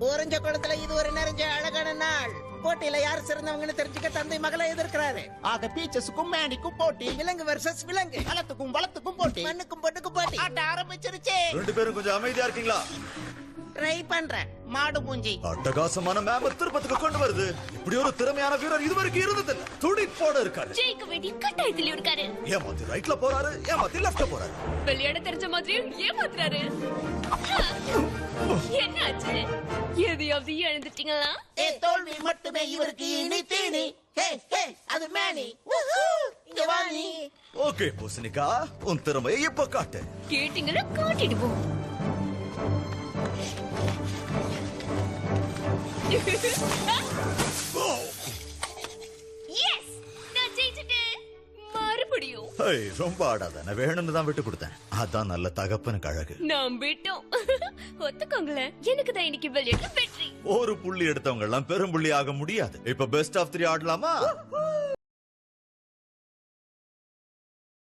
ஓரஞ்ச குளத்துல இது ஒரு நிறைஞ்ச அழகான நாள். போட்டியில யார் சிறந்தவங்கன்னு தெரிஞ்சுக்க தந்தை மகளை எதிர்க்கிறாரு. ஆக பீச்சஸுக்கும் மேனிக்கும் போட்டி, விலங்கு வெர்சஸ் விலங்கு, வளத்துக்கும் வளத்துக்கும் போட்டி, மண்ணுக்கும் பொண்ணுக்கும் போட்டி. ஆட்ட ஆரம்பிச்சிருச்சு. ரெண்டு பேரும் கொஞ்சம் அமைதியா இருக்கீங்களா? ட்ரை பண்றேன். மாடு மூஞ்சி அட்டகாசமான மேம திருப்பத்துக்கு கொண்டு வருது. இப்படி ஒரு திறமையான வீரர் இதுவரைக்கும் இருந்ததில்ல. துடிப்போட இருக்காரு. ஜெயிக்க வேண்டிய கட்டாயத்தில் இருக்காரு. ஏமாத்தி ரைட்ல போறாரு, ஏமாத்தி லெஃப்ட்ல போறாரு. விளையாட தெரிஞ்ச மாதிரியும் ஏமாத்துறாரு. என்னாச்சு? எதையாவது எழுந்துட்டீங்களா? தோல்வி மட்டுமே இவருக்கு இனி தீனி. அது மேனி. இங்க வா நீ. ஓகே பூசணிக்கா, உன் திறமையை இப்ப காட்டு. கேட்டீங்களா? காட்டிடுவோம். எஸ், நான் ஜெயிச்சிட்டேன். மறுபடியும் ரொம்ப ஆடாத. நான் வேணும்னு தான் விட்டு கொடுத்தேன். அதான் நல்ல தகப்பனுக்கு அழகு. நம்பிட்டோம். ஒத்துக்கோங்களேன், எனக்கு தான் இன்னைக்கு விளையாட்டு வெற்றி. ஒரு புள்ளி எடுத்தவங்க எல்லாம் பெரும் புள்ளி ஆக முடியாது. இப்ப பெஸ்ட் ஆஃப் 3 ஆடலாமா?